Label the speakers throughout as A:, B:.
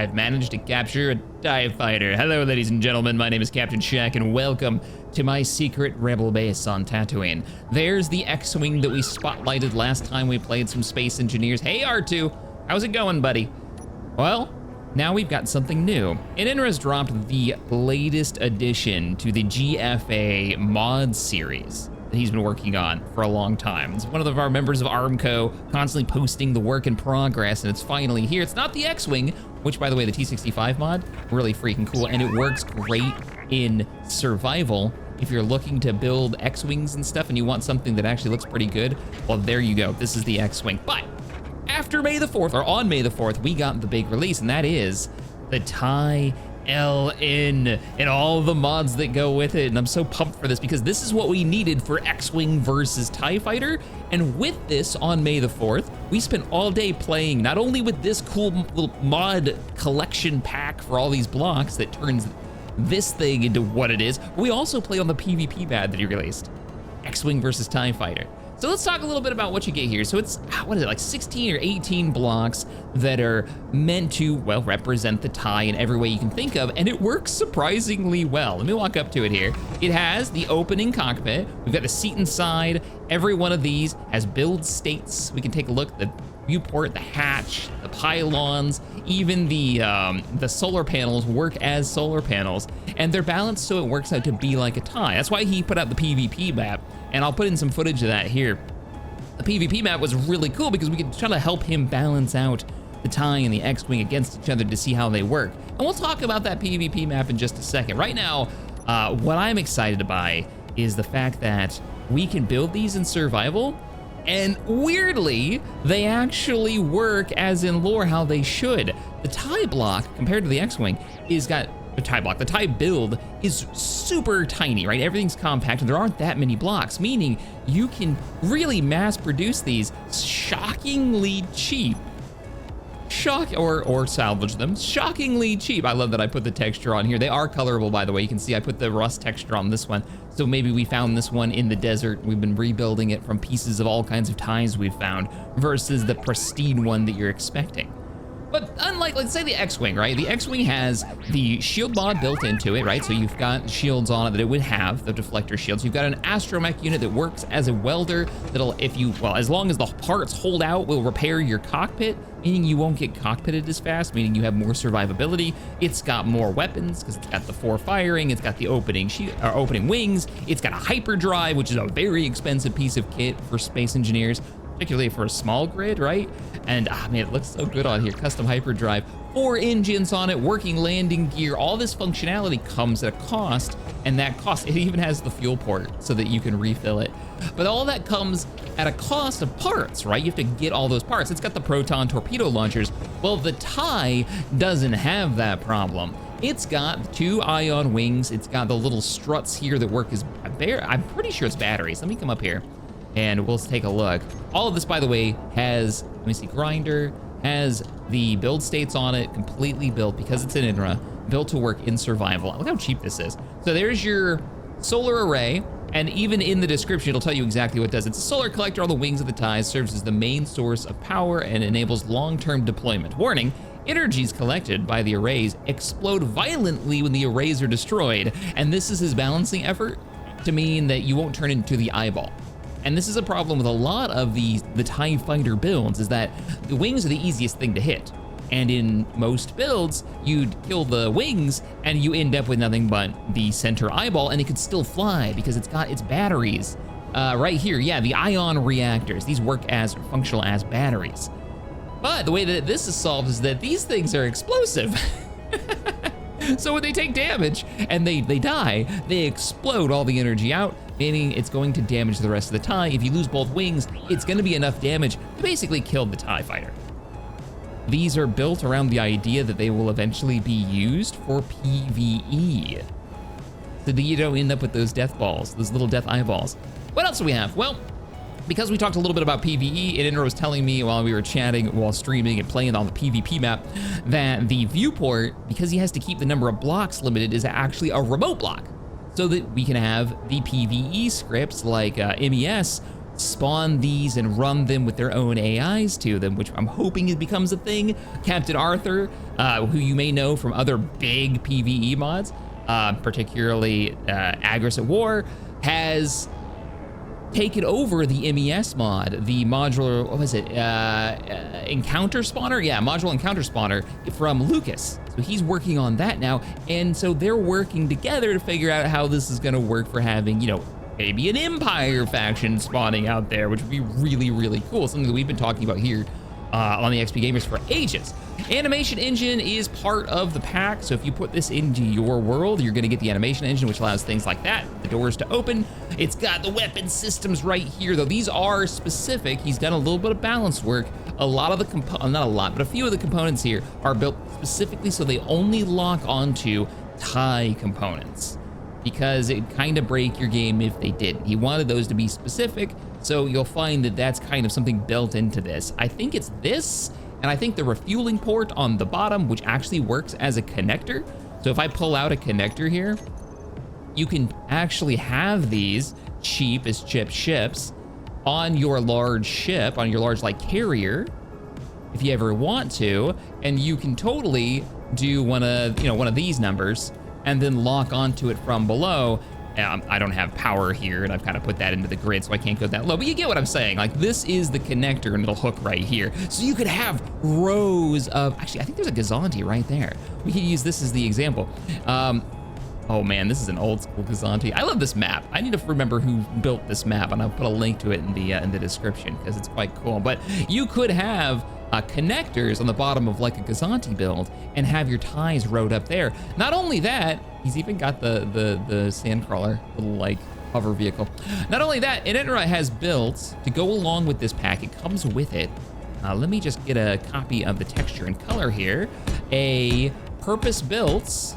A: I've managed to capture a TIE fighter. Hello, ladies and gentlemen, my name is Captain Shaq, and welcome to my secret rebel base on Tatooine. There's the X-Wing that we spotlighted last time we played some Space Engineers. Hey, R2, how's it going, buddy? Well, now we've got something new. Indra's dropped the latest addition to the GFA mod series that he's been working on for a long time. It's one of our members of Armco constantly posting the work in progress, and it's finally here. It's not the X-Wing, which, by the way, the T65 mod, really freaking cool, and it works great in survival. If you're looking to build X-Wings and stuff and you want something that actually looks pretty good, well, there you go. This is the X-Wing. But after May the 4th, or on May the 4th, we got the big release, and that is the TIE LN and all the mods that go with it. And I'm so pumped for this because this is what we needed for X-Wing versus TIE Fighter. And with this on May the 4th, we spent all day playing not only with this cool little mod collection pack for all these blocks that turns this thing into what it is, but we also played on the PvP pad that he released, X-Wing versus TIE Fighter. So let's talk a little bit about what you get here. So it's, what is it, like 16 or 18 blocks that are meant to, well, represent the TIE in every way you can think of, and it works surprisingly well. Let me walk up to it here. It has the opening cockpit. We've got the seat inside. Every one of these has build states. We can take a look at the viewport, the hatch, the pylons, even the solar panels work as solar panels, and they're balanced so it works out to be like a TIE. That's why he put out the PvP map, and I'll put in some footage of that here. The PvP map was really cool because we could try to help him balance out the TIE and the X-Wing against each other to see how they work. And we'll talk about that PvP map in just a second. Right now, what I'm excited by is the fact that we can build these in survival, and weirdly, they actually work as in lore how they should. The TIE block, compared to the X-Wing, is got the TIE block. The TIE build is super tiny, right? Everything's compact, and there aren't that many blocks, meaning you can really mass produce these shockingly cheap. Or salvage them shockingly cheap. I love that I put the texture on here. They are colorable, by the way. You can see I put the rust texture on this one. So maybe we found this one in the desert. We've been rebuilding it from pieces of all kinds of ties we've found versus the pristine one that you're expecting. But unlike, let's say the X-Wing, right? The X-Wing has the shield mod built into it, right? So you've got shields on it that it would have, the deflector shields. You've got an astromech unit that works as a welder that'll, as long as the parts hold out, will repair your cockpit, meaning you won't get cockpitted as fast, meaning you have more survivability. It's got more weapons because it's got the 4 firing, it's got the opening wings, it's got a hyperdrive, which is a very expensive piece of kit for Space Engineers, particularly for a small grid, right? And man, it looks so good on here. Custom hyperdrive, 4 engines on it, working landing gear. All this functionality comes at a cost, and that cost, it even has the fuel port so that you can refill it. But all that comes at a cost of parts, right? You have to get all those parts. It's got the proton torpedo launchers. Well, the TIE doesn't have that problem. It's got 2 ion wings. It's got the little struts here that work as, I'm pretty sure it's batteries. Let me come up here and we'll take a look. All of this, by the way, has, let me see, grinder, has the build states on it, completely built because it's an Indra, built to work in survival. Look how cheap this is. So there's your solar array, and even in the description, it'll tell you exactly what it does. It's a solar collector on the wings of the TIE, serves as the main source of power and enables long-term deployment. Warning, energies collected by the arrays explode violently when the arrays are destroyed, and this is his balancing effort to mean that you won't turn into the eyeball. And this is a problem with a lot of the TIE Fighter builds, is that the wings are the easiest thing to hit. And in most builds, you'd kill the wings and you end up with nothing but the center eyeball, and it could still fly because it's got its batteries. Right here, yeah, the ion reactors. These work as functional as batteries. But the way that this is solved is that these things are explosive. So when they take damage and they die, they explode all the energy out, meaning it's going to damage the rest of the TIE. If you lose both wings, it's gonna be enough damage to basically kill the TIE Fighter. These are built around the idea that they will eventually be used for PvE, so that you don't end up with those death balls, those little death eyeballs. What else do we have? Well, because we talked a little bit about PvE, and Indra was telling me while we were chatting, while streaming and playing on the PvP map, that the viewport, because he has to keep the number of blocks limited, is actually a remote block, so that we can have the PvE scripts like MES spawn these and run them with their own AIs to them, which I'm hoping it becomes a thing. Captain Arthur, who you may know from other big PvE mods, particularly Aggress at War, has taken over the MES mod, the modular, what was it, encounter spawner? Yeah, modular encounter spawner from Lucas. So he's working on that now, and so they're working together to figure out how this is gonna work for having, you know, maybe an Empire faction spawning out there, which would be really, really cool. Something that we've been talking about here on the XP Gamers for ages. Animation engine is part of the pack, so if you put this into your world, you're gonna get the animation engine, which allows things like that, the doors to open. It's got the weapon systems right here, though these are specific. He's done a little bit of balance work. A lot of the not a lot, but a few of the components here are built specifically so they only lock onto tie components, because it kind of break your game if they didn't. He wanted those to be specific, so you'll find that that's kind of something built into this. I think it's this, and I think the refueling port on the bottom, which actually works as a connector. So if I pull out a connector here, you can actually have these cheap as chip ships on your large ship, on your large like carrier, if you ever want to, and you can totally do one of these numbers and then lock onto it from below. I don't have power here, and I've kind of put that into the grid, so I can't go that low, but you get what I'm saying. Like, this is the connector, and it'll hook right here. So you could have rows of, actually, I think there's a Gazanti right there. We could use this as the example. Oh man, this is an old school Gazanti. I love this map. I need to remember who built this map, and I'll put a link to it in the description, because it's quite cool. But you could have connectors on the bottom of like a Gazanti build and have your ties rode up there. Not only that, he's even got the sandcrawler, little like hover vehicle. Not only that, Inenra has built to go along with this pack. It comes with it. Let me just get a copy of the texture and color here. A purpose-built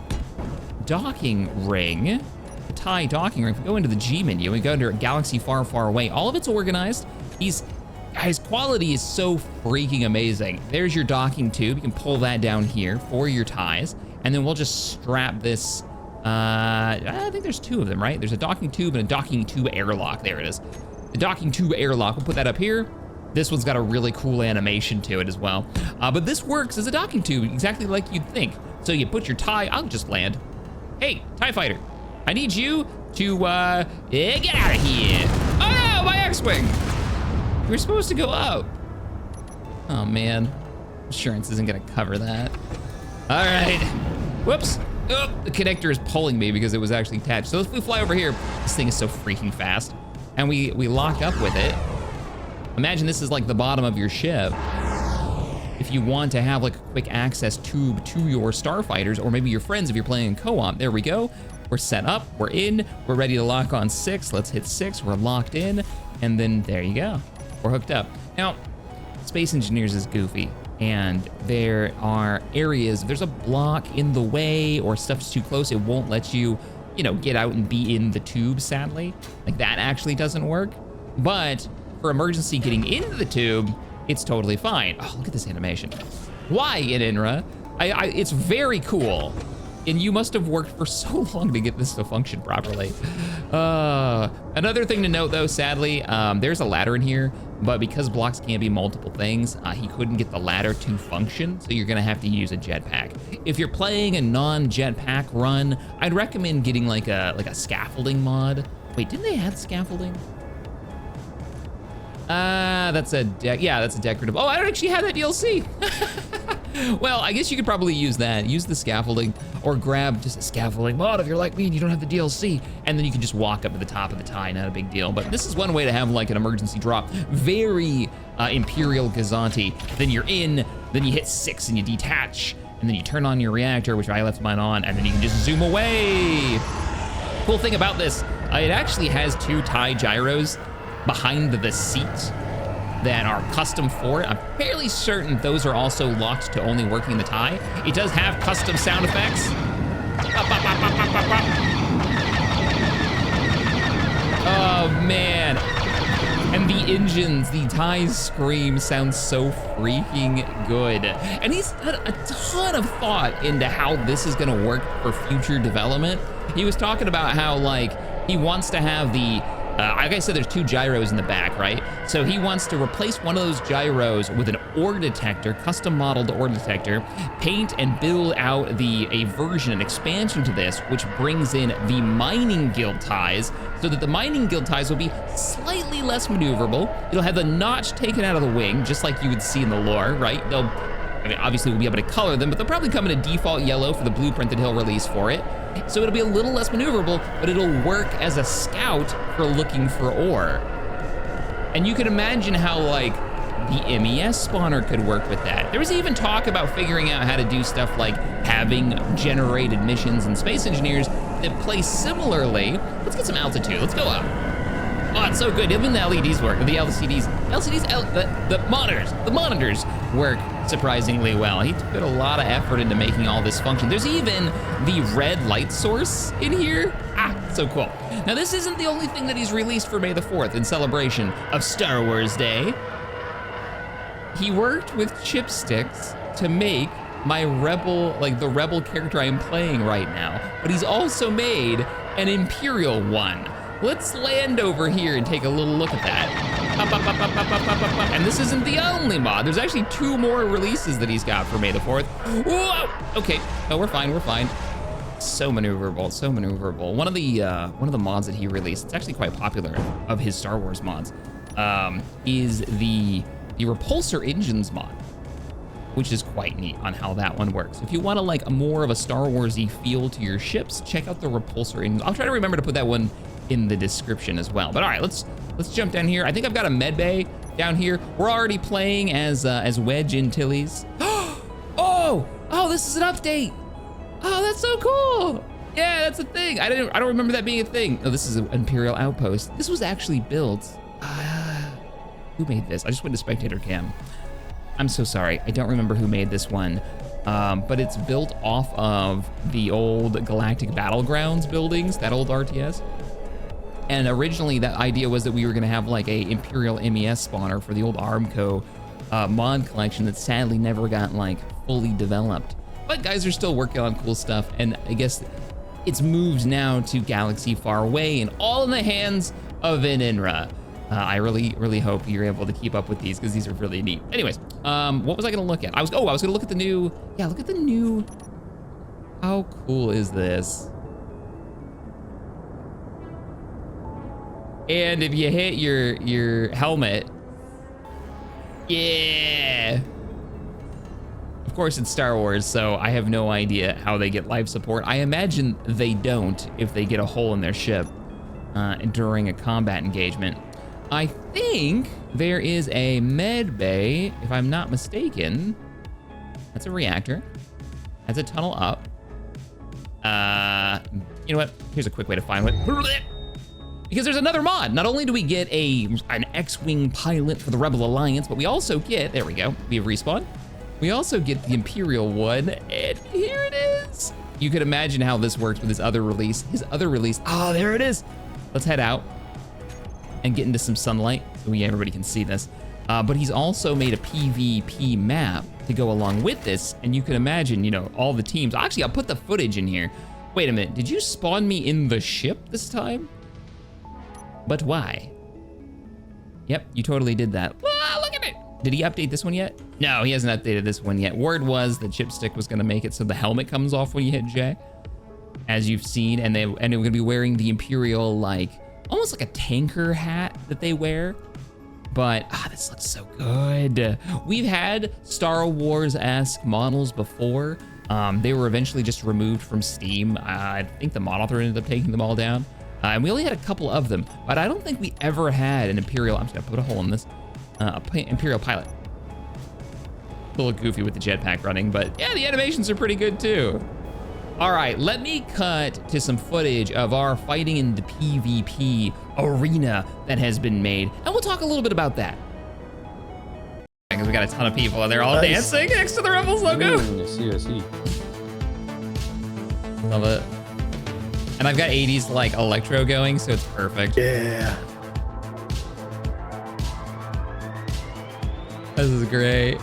A: docking ring, a tie docking ring. If we go into the G menu, we go under Galaxy Far, Far Away. All of it's organized. His quality is so freaking amazing. There's your docking tube. You can pull that down here for your ties, and then we'll just strap this. I think there's two of them, right? There's a docking tube and a docking tube airlock. There it is. The docking tube airlock, we'll put that up here. This one's got a really cool animation to it as well. But this works as a docking tube, exactly like you'd think. So you put your tie, I'll just land. Hey, TIE fighter, I need you to get out of here. Oh no, my X-Wing. We're supposed to go up. Oh man, insurance isn't gonna cover that. All right, whoops. Oh, the connector is pulling me because it was actually attached. So if we fly over here, this thing is so freaking fast. And we lock up with it. Imagine this is like the bottom of your ship. If you want to have like a quick access tube to your starfighters, or maybe your friends if you're playing in co-op, there we go. We're set up, we're in, we're ready to lock on 6. Let's hit 6, we're locked in, and then there you go. We're hooked up. Now, Space Engineers is goofy, and there are areas, if there's a block in the way or stuff's too close, it won't let you, get out and be in the tube, sadly. Like, that actually doesn't work. But for emergency getting into the tube, it's totally fine. Oh, look at this animation. Why, Inenra? It's very cool. And you must have worked for so long to get this to function properly. Another thing to note though, sadly, there's a ladder in here, but because blocks can't be multiple things, he couldn't get the ladder to function, so you're gonna have to use a jetpack. If you're playing a non-jetpack run, I'd recommend getting like a scaffolding mod. Wait, didn't they add scaffolding? That's a decorative. Oh, I don't actually have that DLC. Well, I guess you could probably use that. Use the scaffolding, or grab just a scaffolding mod if you're like me and you don't have the DLC, and then you can just walk up to the top of the tie, not a big deal. But this is one way to have like an emergency drop. Very Imperial Gazanti. Then you're in, then you hit 6 and you detach, and then you turn on your reactor, which I left mine on, and then you can just zoom away. Cool thing about this, it actually has 2 tie gyros behind the seat that are custom for it. I'm fairly certain those are also locked to only working in the tie. It does have custom sound effects. Oh man. And the engines, the tie's scream sounds so freaking good. And he's put a ton of thought into how this is gonna work for future development. He was talking about how like he wants to have the Like I said, there's 2 gyros in the back, right? So he wants to replace one of those gyros with an ore detector, custom modeled ore detector, paint and build out a version, an expansion to this, which brings in the mining guild ties, so that the mining guild ties will be slightly less maneuverable. It'll have the notch taken out of the wing, just like you would see in the lore, right? I mean, obviously we'll be able to color them, but they'll probably come in a default yellow for the blueprint that he'll release for it. So it'll be a little less maneuverable, but it'll work as a scout for looking for ore. And you can imagine how like the MES spawner could work with that. There was even talk about figuring out how to do stuff like having generated missions and space engineers that play similarly. Let's get some altitude, let's go up. Oh, it's so good. Even the LEDs work, the the monitors work surprisingly well. He put a lot of effort into making all this function. There's even the red light source in here. So cool. Now this isn't the only thing that he's released for May the 4th in celebration of Star Wars Day. He worked with chipsticks to make my rebel, like the rebel character I am playing right now, but he's also made an Imperial one. Let's land over here and take a little look at that. And this isn't the only mod. There's actually 2 more releases that he's got for May the 4th. Whoa, okay, no, we're fine, we're fine. So maneuverable, so maneuverable. One of the mods that he released, it's actually quite popular of his Star Wars mods, is the repulsor engines mod, which is quite neat on how that one works. If you want to like more of a Star Wars-y feel to your ships, check out the repulsor engines. I'll try to remember to put that one in the description as well. But all right, let's jump down here. I think I've got a med bay down here. We're already playing as Wedge Antilles. Oh, this is an update. Oh, that's so cool. Yeah, that's a thing. I don't remember that being a thing. Oh, this is an Imperial outpost. This was actually built. Who made this? I just went to spectator cam. I'm so sorry. I don't remember who made this one. But it's built off of the old Galactic Battlegrounds buildings, that old RTS. And originally that idea was that we were gonna have like a Imperial MES spawner for the old Armco mod collection that sadly never got like fully developed. But guys are still working on cool stuff, and I guess it's moved now to Galaxy Far Away and all in the hands of Inra. I really hope you're able to keep up with these because these are really neat. Anyways, what was I gonna look at? I was gonna look at the new, look at the new, how cool is this? And if you hit your helmet, yeah. Of course it's Star Wars, so I have no idea how they get life support. I imagine they don't if they get a hole in their ship during a combat engagement. I think there is a med bay, if I'm not mistaken. That's a reactor. That's a tunnel up. You know what? Here's a quick way to find it. Because there's another mod. Not only do we get an X-Wing pilot for the Rebel Alliance, but we also get, there we go, we have respawn. We also get the Imperial one, and here it is. You could imagine how this works with his other release. Oh, there it is. Let's head out and get into some sunlight so everybody can see this. But he's also made a PvP map to go along with this, and you can imagine, you know, all the teams. Actually, I'll put the footage in here. Wait a minute, did you spawn me in the ship this time? But why? Yep, you totally did that. Ah, look at it. Did he update this one yet? No, he hasn't updated this one yet. Word was the chipstick was gonna make it so the helmet comes off when you hit J, as you've seen, and they're gonna be wearing the Imperial, like, almost like a tanker hat that they wear. But, this looks so good. We've had Star Wars-esque models before. They were eventually just removed from Steam. I think the mod author ended up taking them all down. And we only had a couple of them, but I don't think we ever had an Imperial, I'm just gonna put a hole in this, Imperial pilot. A little goofy with the jetpack running, but yeah, the animations are pretty good too. All right, let me cut to some footage of our fighting in the PvP arena that has been made, and we'll talk a little bit about that. Because we got a ton of people and they're all dancing next to the Rebels logo.
B: I see.
A: Love it. And I've got 80s like electro going, so it's perfect.
B: Yeah.
A: This is great.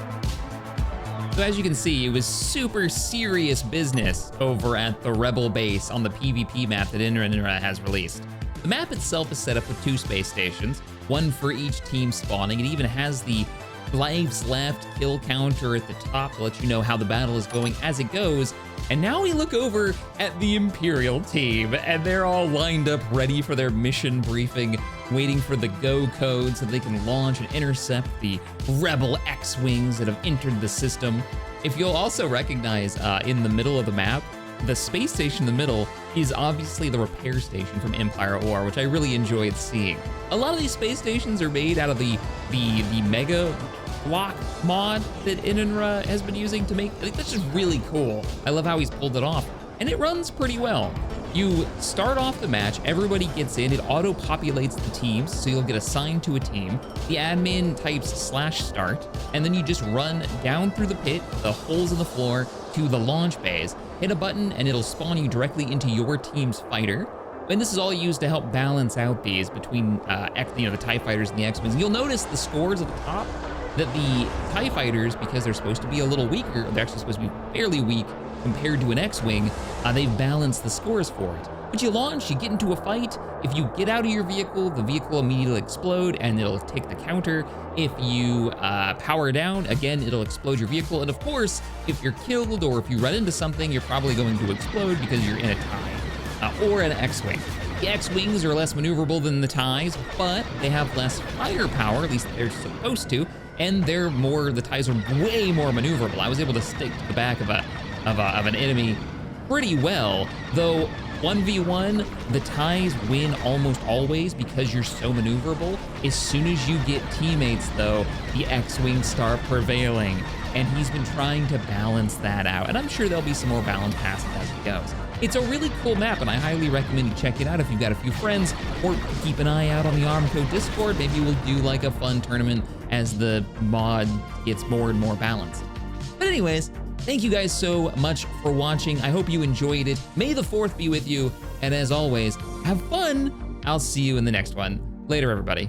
A: So as you can see, it was super serious business over at the Rebel base on the PvP map that Inra has released. The map itself is set up with 2 space stations, one for each team spawning. It even has the lives left kill counter at the top to let you know how the battle is going as it goes. And now we look over at the Imperial team, and they're all lined up ready for their mission briefing, waiting for the go code so they can launch and intercept the rebel X-Wings that have entered the system. If you'll also recognize in the middle of the map, the space station in the middle is obviously the repair station from Empire at War, which I really enjoyed seeing. A lot of these space stations are made out of the Mega Block mod that Inunra has been using to make. I think that's just really cool. I love how he's pulled it off, and it runs pretty well. You start off the match, everybody gets in, it auto-populates the teams, so you'll get assigned to a team. The admin types /start, and then you just run down through the pit, the holes in the floor, to the launch bays, hit a button, and it'll spawn you directly into your team's fighter. And this is all used to help balance out these between the TIE fighters and the X-Wings. You'll notice the scores at the top, that the TIE fighters, because they're supposed to be a little weaker, they're actually supposed to be fairly weak compared to an X-Wing, they've balanced the scores for it. But you launch, you get into a fight. If you get out of your vehicle, the vehicle will immediately explode and it'll take the counter. If you power down, again, it'll explode your vehicle. And of course, if you're killed or if you run into something, you're probably going to explode because you're in a TIE or an X-Wing. The X-Wings are less maneuverable than the TIEs, but they have less firepower, at least they're supposed to, and the TIEs are way more maneuverable. I was able to stick to the back of an enemy pretty well, though 1v1, the TIEs win almost always because you're so maneuverable. As soon as you get teammates, though, the X-Wings start prevailing, and he's been trying to balance that out, and I'm sure there'll be some more balance passes as it goes. It's a really cool map, and I highly recommend you check it out if you've got a few friends, or keep an eye out on the Armco Discord. Maybe we'll do like a fun tournament as the mod gets more and more balanced. But anyways, thank you guys so much for watching. I hope you enjoyed it. May the 4th be with you, and as always, have fun. I'll see you in the next one. Later, everybody.